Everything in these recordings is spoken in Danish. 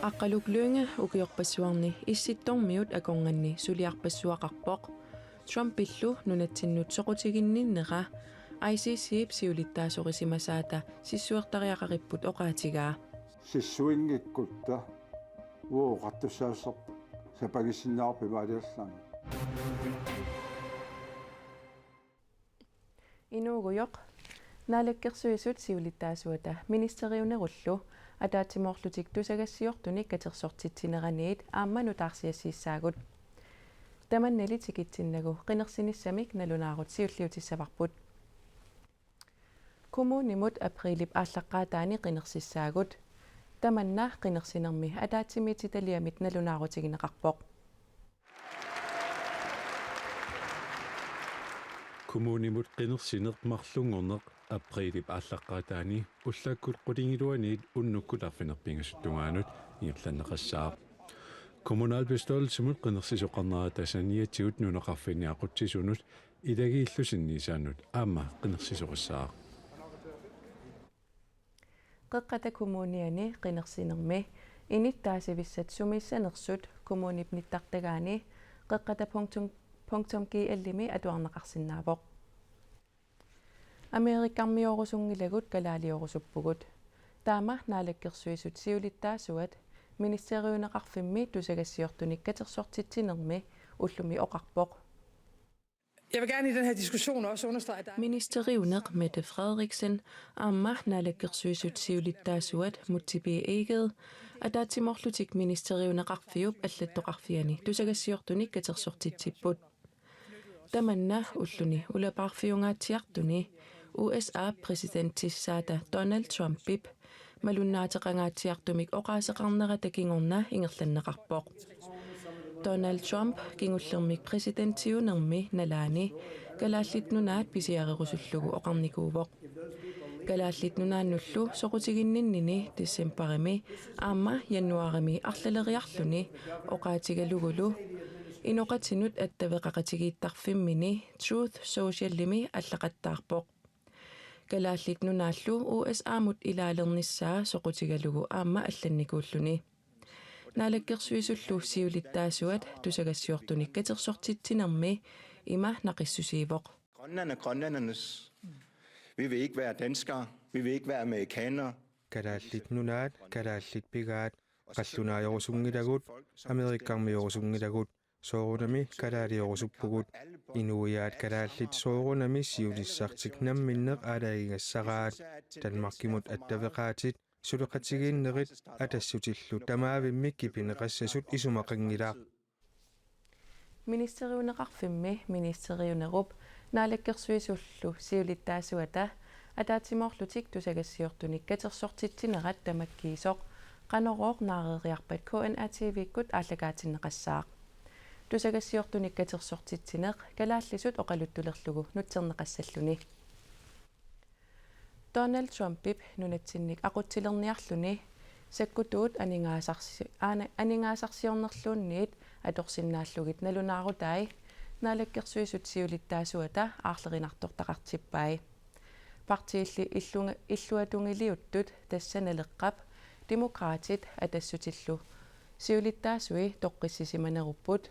Aqalukluunga ukiorpassuarni issittormiut akonganni suliarpassuaqarpoq Trump illu nunattinnut soqutiginninnera ICC siulittaasuqisimasaata sissuertariaqaripput oqaatigaa sissuingikkutta uoqartussaassarpu sapagissinnaarpimaaliallani inuuguyoq naalakkersuisut siulittaasuata ministeriunerullu атаатимоорлутик тусагассиортуник катерсортитсинерaniit аамманутаарсиассииссаагут таманнали тикитсиннагу қинерсиниссамик налунаарут сиуллиутиссаварпут коммунимут априлип ааллаққаатаани қинерсиссаагут таманна қинерсинерми атаатсимититалиамит налунаарутигинеқарпоқ коммунимут қинерсинермарлунгорнеқ априлип ааллаққаатаани уллааккут qulingilуаниит уннуккуларфинерпингасуттунгаанут иерланнеқассаа kommunalbestyrelsemut qinерсисоқарнера тасаниатсигут нунеқарфиниақутсисунут илагииллусиннисаанут аама qinерсисоқассаа qeqqata kommuniani qinерсинерми иниттаасивиссат сумиссанерсут kommunip ниттартагаани qeqqata punktum gi атуарнеқарсинаавоқ Amerikkarmiorusungilagут калаалиорусуппугут таама наалаккерсуисут сиулиттаасуат министериунеқарфимми тусагассиортуник катерсортитсинерми уллуми оқарпоқ Jeg vil gerne i den her diskussion også understrege, at Ministeriuneq Mette Frederiksen aamma naalakkерsuisut siulittaasuat muttipi eeged ataatimorlutik ministeriuneqarfiup аллаттоқарфиани тусагассиортуник катерсортитсиппут таманна уллуни улапаарфиунгаатсиартуни USA præsidenttissaata Donald Trumpip малуннаатеқангаатсиартумик оқаасеқарнера такингорна ингерланнеқарпоқ Donald Trump кингуллермик præsidenttiunermi налаани калааллитнунаат писиарерусуллугу оқарникуувоқ калааллитнунааннуллу соқутигинниннини диссембарими аама януарими арлалериарлуни оқаатигалугулу иноқатинут аттавеқақатигииттарфиммини Truth Social-лими аллақаттаарпоқ калааллитнунааллу USA-мут илаалерниссаа соқутигалугу аама алланникууллуни наалаккерсуисуллу сиулиттаасуат тусагассиортуник катерсортитсинерми има нақиссусиивоқ Grønland er grønlændernes. Vi vil ikke være danskere. Vi vil ikke være amerikanere. Kalaallit kalaallit pigaat qallunaajorusungilagут Amerikkarmiorusungilagут soorunami kalaaliorusuppugut inuiaat kalaallit soorunami siulissartiknamminneq alaigassaraat Danmarkimut attaveqaatit suluqatigiinnerit atassutiillu tamaavimmik kipineqassasut isumaqangilaaq Ministeriuneqarfimmi ministeriunerup naалаккерсуисуллу сиулиттаасуата атаатимоорлутик тусагассиортуник катерсортитсинерат тамаккиисоқ qanoroq naareeriarpat KNATV-kkut aalлагаатиннеқассаақ тусагассиортуник катерсортитсинеқ калааллисут оқалуттулерлугу нутсернеқассаллуни Donald Trumpip нунатсинник aquttilерниарлуни саккутуут анингаасарсиорнерлуунниит аторсиннааллугит налунаарутаи наалаккерсуисут сиулиттаасуата аарлеринартортақартиппаи партиилли иллуатунгилиуттут тассаналеққап демократит атассутиллу сиулиттаасуи тоққиссисиманеруппут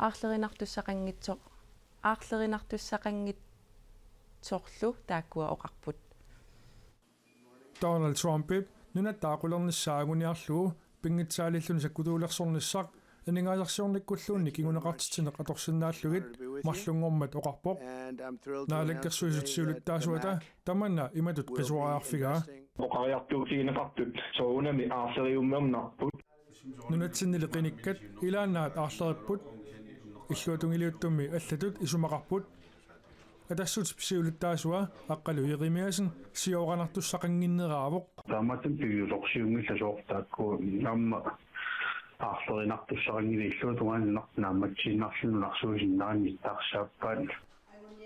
аарлеринартуссақангитсорлу тааккуа оқарпут Donald Trumpip нунаттаақулерниссаагуниарлугу пингитсаалиллуни саккутуулерсорниссақ инингаасарсиорниккуллуунни кигунеқартитсинеқ аторсиннааллугит марлунгормат оқарпоқ наалаккерсуисут сиулиттаасуата таманна иматут қисуариарфигаа оқариартуусигинеқартут соунами аарлериуммернарпут нунатсиннили қиниккат илааннаат аарлериппут иллуатунгилиуттумми аллатут исумақарпут атассут сиулиттаасуа аққалу иримиасен сиоранартуссақангиннераавоқ тааматэн пигулорсиунгилласоортаакку намма аарлеринартуссақангилиллуутугааннақ наамматсииннарлунарсуисиннаани тарсааппаат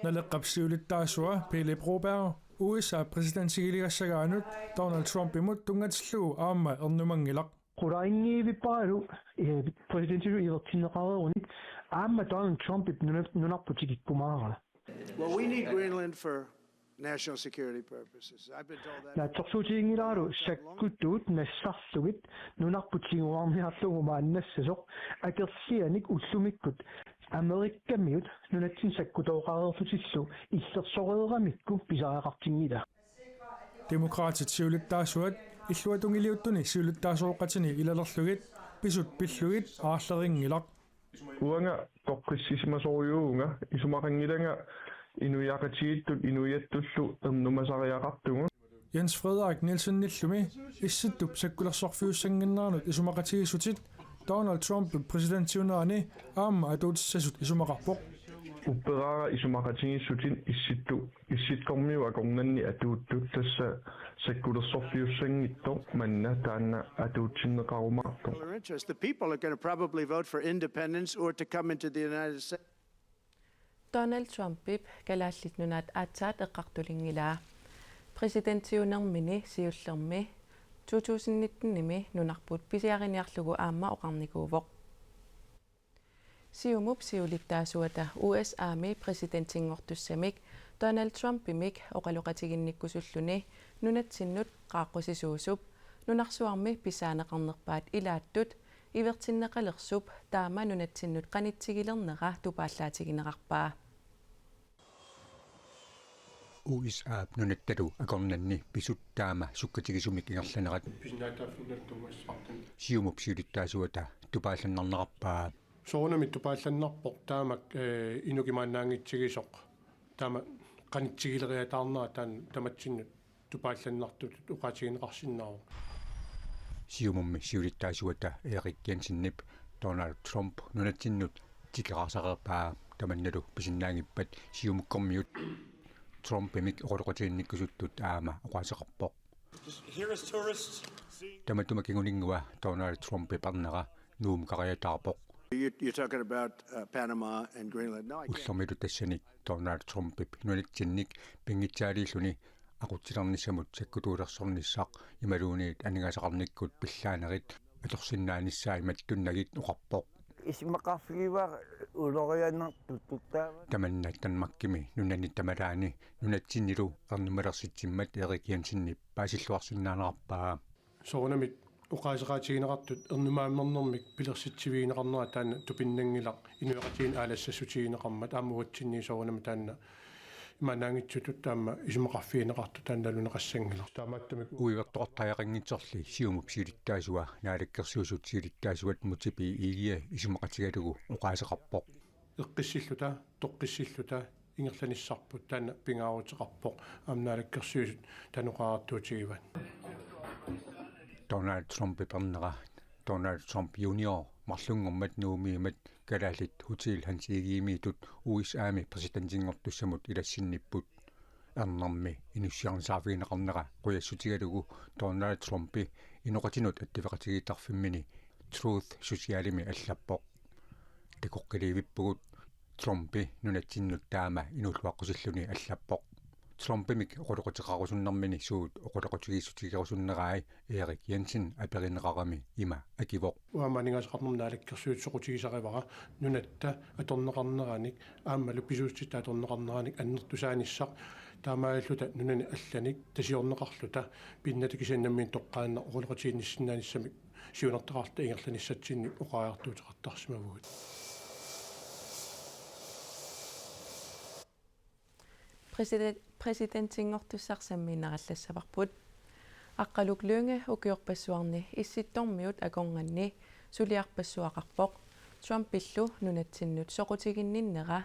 налеққап сиулиттаасуа Pelle Broberg USA præsidentsigiligassagaanut Donald Trump imut tungatilluu aamma ernumangilaq quraingiivipparu presidentilu ivertinneqareerunit aamma Donald Trump nunarputikikkumaara Well, we need Greenland for national security purposes. I've been told that. La torsuutiingilaaru sakkuttuut nassarlugit nunarputiinguarmiarlugumaannassasuq akersianik ullumikkut Amerikkamiut nunatsin sakkutooqareertutillu illersoreeramikku pisaaqartingila. Demokraatit siulittaasuat illuatungiliuttuni siulittaasooqatini ilalerlugit pisut pillugit aarleringilaq uanga toqqissisimasoriuunga isumaqangilanga inuyaqatigittut inuyattullu ernumasariaqartugu Jens Frederik Nielsen nillumi issittup sakkulersorfiussanginnaarnut isumaqatigissutit Donald Trump presidentiunaani aamma atuutissasut isumaqarpoq upperaara isumaqatigissutin issittormiu akornanni atuuttut tassa sakkulersorfiussangittor manna taanna atuutsinneqarumaartor. The people are going to probably vote for independence or to come into the United States. Donald Trumpip kalaallit aatsaat eqqartulingilaa presidentiunermini siullermi 2019-nimi nunarput pisiariniarlugu aamma oqarnikuuvoq siumup siulittaasuata USA-mi presidentingortussamik Donald Trumpimik oqaloqatiginnikkusulluni nunatsinnut qaaqqusisuusup nunarsuarmi pisaaneqarnerpaat ilaattut ivertinneqalersup taama nunatsinnut qanitsigilerneqa tupaallaatigineqarpaa USA nunattalu akornanni pisuttaama sukkatigisumik ingerlanerat siumup siulittaasuata tupaallannarnerarpaa soonamit tupaallannarpoq taamak inukimaannaangitsigisoq taama qanitsigileriataarnera taan tamatsinut tupaallannartut uqatigineqarsinnaaru siumummi siulittaasuata Erik Jensen-nip Donald Trump nunatsinnut tikeqarsareerpaa tamannalu pisinnaangippat siumukkormiut Trumpimik oqoloqatiginnikkusuttut aama oqaseqarpoq tamatumakinguningua Donald Trump parnera nuum qariataarpoq You're talking about Panama and Greenland. No, I can't. Ullomilu tassanik Donald Trumpip nunatsinnik pingitsaaliilluni aqutsilernissamut sakkutuulersornissaaq imaluuniit aningasaqarnikkut pillaanerit atorsinnaanissаа imattunnagit oqarpoq ismaqarfigiva uloriannertuttuttaava tamannaattanmakkimi nunani tamalaani nunatsinnilu ernumalersitimmat Erik Jensen-nip paasilluarsinnaanerarpaa soonamit uqaaseqaatigineqartut ernumaammernermik pilersitsiviineqarnera taanna tupinnangilaq inuaqatiin aalassassutigineqarmat aamuatsinni soonama taanna imanaangitsutut taamma isumaqarfiineqartu taannaluneqassangila taamaattamik uivertoqartajaqanngitserli siumup siulittaasua naalakkersuusut siulittaasuat mutipi iigia isumaqatigalugu uqaaseqarpoq eqqissilluta toqqissilluta ingerlanissarput taanna pingaaruteqarpoq aamnaalakkersuusut tanuqaartuutigivat Donald Trump parnera Donald Trump Junior marlungormat nuumiimat kalaallit hutil hans igiimiitut USA-mi presidentingortussamut ilassinnipпут ernermi inussiarnisaafigineqarnera quyassutigalugu Donald Trumpi inuqatinut attiveqatigitarfimmini Truth Socialimi allappoq takoqqiliivippugut Trumpi nunatsinnut taama inulluaqqusilluni allappoq Trumpimik oqoloqoteqarusunnermini suut oqoloqotigiissutigerusunnerai Erik Jensen aperineqarami ima akivoq uamaningasaqarnernaалаккерсуут соqutigisarivara nunatta atorneqarneranik aammalu pisuutsita atorneqarneranik annertusaanissaq taamaalluta nunani allanik tasiorneqarluta pinnatikisanammiin toqqaanna oqoloqotiginnissinnaanissami siunertaqarta ingerlanissatsinni oqaartuuteqartarsimavugut presidentingortussarsammiinerallassavарпут аққалуклуунга укиорпассуарни исситтормиут акорнганни сулиарпассуақарпоқ Trumpillu nunatsinнут соқутигинниннера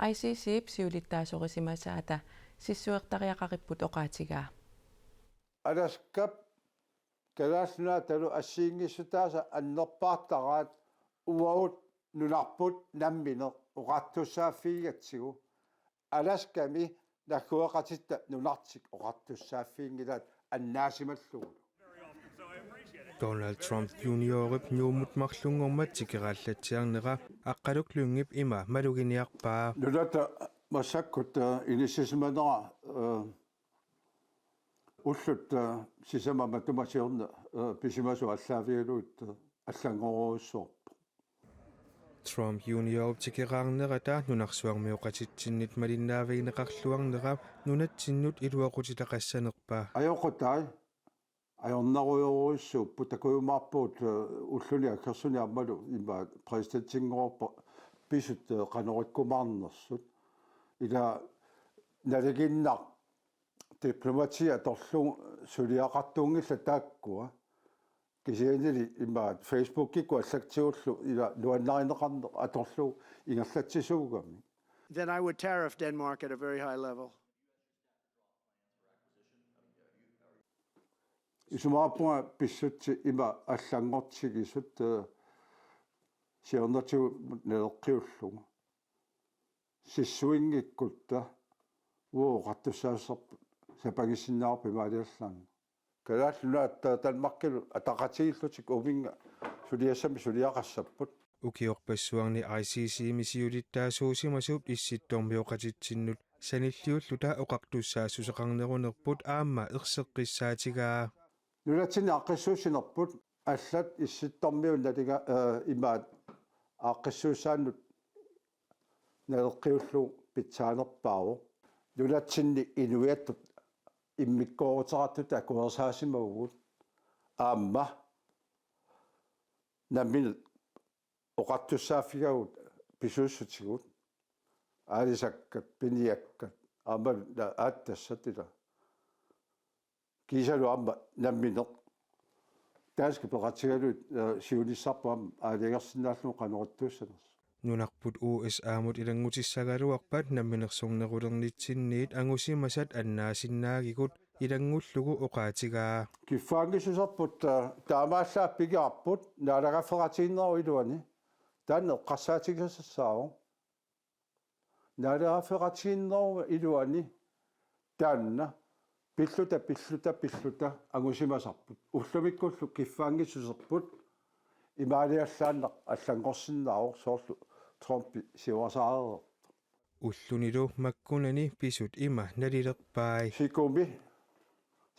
ICC-ип сиулиттаасорисимасаата сиссуертариақариппут оқаатигаа аласкап калааснаа талу ассиингиссутааса аннерпаартараат уаут нуларпут наммине оqartussaaффигатсигу аласками накуақатитта нунартик оqartussaaффиингилаат аннаасималлугу Donald Trump Juniorip nuumut marlungormat tikeraallatiarnera aqqaluklungip ima maluginiarpaa nulata массаккут инисисиманера уллут сисамама тумасиорна писимасу аллаавигалуут аллангоруссуорпу Trump Junior tikeraarnerata nunarsuarmiuqatittinnit malinnaavigneqarluarnera nunattinnut iluaqutitaqassanerpaa ajoqotai ajornarujoruissuup putakuyumaarpuut ulluni akkersuni ammalu ima præsidenttingorpa pisut qanorikkumaarnersut ila naliginnaq diplomatia torlu suliaqartuungilla taakkua kisiinili ima Facebook-kikku allaktiullu ila nuannarineqarne atorlu ingerlatsisuugami. Then I would tariff Denmark at a very high level. Isumaapua pissutti ima allangortigisut siornatiu neleqqiulluga sissuingikkutta uoqartussaasserpu sapagisinnaarpi maaliallaan kalaalluna Danmarkilu ataqatiillutik uvinga suliassami suliaqassapput ukiorpassuarni ICC misiulittaasuusimasup issittormiuqatittinnut sanilliulluta oqartussaassuseqarnerunerput aamma erseqqissaatigaa nulatsini aqqissuusinerput allat issittormiun naliga imaat aqqissuusaannut naleqqiullu pitsaanerpaaru nulatsinni inuiattut immikkooruterattut akuersaasimagugut aamma nammin oqartussaafigagut pisuussutigut aalisakkat piniakkat aamma aattassatila kiisalu aamma nammineq taaski peqatigalut siulissarpam aaligersinnaallu qanoruttuussaners nunarput USA-mut ilangutissagaluarpat namminersornerulernitsinniit angusimasat annaasinnaagikut ilangullugu oqaatigaa kiffaangisusarput taamaallaa pigiarput naalagafferatiinneru iluani taanne qassaatigissaaru naalagafferatiinneru iluani taanna pilluta angusimasarput ullumikkullu kiffaangisuserput imaaliallaanneq allangorsinnaaru soorlu Trump siuasaareer ullunilu makkunani pisut ima nalilerpai sikumi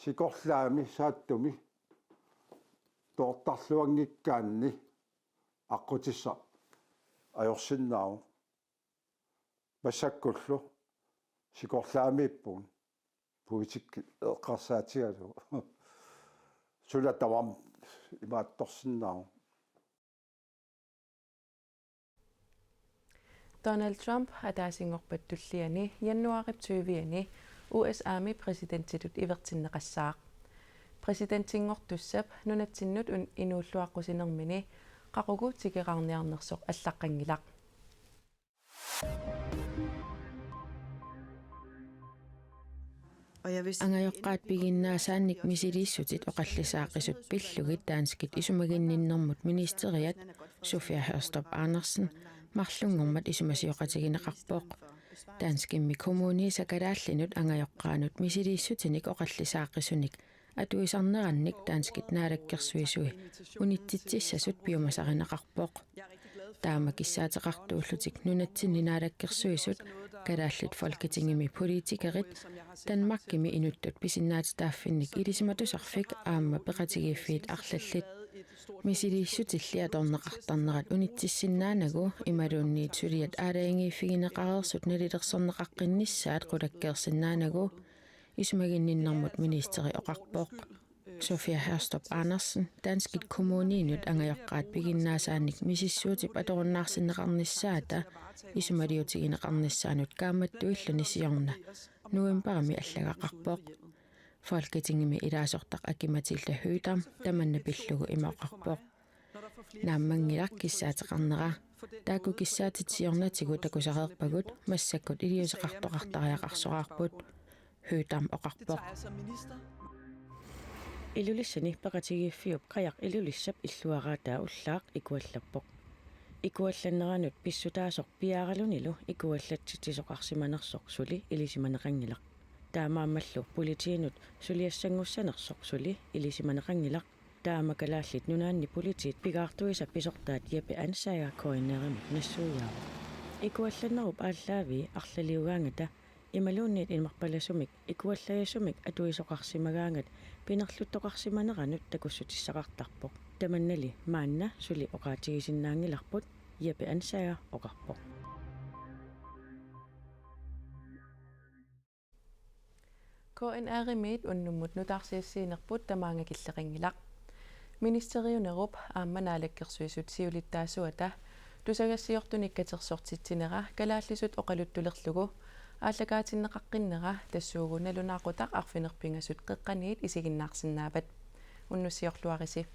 sikorlaami saattumi toortarluangikkaanni aqqutissa ajorsinnaaru massakkullu sikorlaamiippuun puitikki eqqarsaatigalu sula tavam imaattorsinnaaru Donald Trump атаасингорпаттуллиани яннуарip 20-ани USA-ми президентитут иверсиннеқассаақ президентингортуссап нунатсиннут инууллуаққусинермини қақугу тикеқарниарнерсоқ аллаққангилақ ангайоққаат пигиннаасаанник мисилииссутит оқаллисаақисут пиллугит таанскит исумагинниннэрмут министериат Sofia Hørstorp Andersen марлунгормат исумасиоқатигинеқарпооқ таанскимми коммуни сакалааллинут ангайоққаанут мисилииссутиник оқаллисааққисуник атуисарнеранник таанскит наалаккерсуисуи унитситсиссасут пиумасаринеқарпооқ таама киссаатеқартууллутик нунатсинни наалаккерсуисут калааллит folketingimi политикерит Danmarkimi inuttut pisinnaatitaafinnik ilisиматусарфик аама пеқатигииффиит арлаллит мисилииссутилли аторнеқартарнерат унитсиссиннаанагу ималуунниит сулиат аалаингииффигинеқарерсут налилерсернеқаққинниссаат қулаккеерсиннаанагу исумагинниннэрмут министери оқарпооқ Sofia Hørstorp Andersen Danskit kommuninut angajоққаат пигиннаасааник мисиссуутип аторуннаарсинеқарниссаата исумалиутигинеқарниссаанут кааматтуиллуни сиорна нуембарами аллагақарпооқ folketingimi илаасортақ акиматилла хüüтам таманна пиллугу имаоқарпооқ нааммангилар киссаатеқарнера таакку киссаатитсиорнатигу такусареерпагут массаккут илиусеқартоқартариақарсораарпут хüüтам оқарпооқ илулиссани пеқатигииффиуп қаяқ илулиссап иллуараатаа уллаақ икуаллаппоқ икуалланнеранут писсутаасоқ пиааралунилу икуаллатситисоқарсиманерсоқ сули илисиманеқангилақ таамаамаллу политиинут сулиассангуссанерсоқ сули илисиманеқангилақ таамакалааллит нунаанни политиит пигаартуиса писортаат япи ансаага коиннерами нассууяава икуалланнеруп ааллаави арлалиугаангата ималуунниит инмарпаласумик икуаллаясумик атуисоқарсимагаангат пинерлуттоқарсиманеранут такуссутиссақартарпоқ таманнали маанна сули оқаатигисиннаангиларпут Jeppe Ansager oqarpoq. KNR-miit unnumut nutarsiissiinerput tamaangakilleqingilaq. Ministeriunerup aammanaalakkersuisut siulittaasuata tusagassiortunikkatersortitsinera kalaallisut oqaluttulerlugu ааллагаатиннеқаққиннера тассуугуналунаақутақ арфинерпинgasut қеққаниит исигиннаарсиннаапат уннуссиорлуариси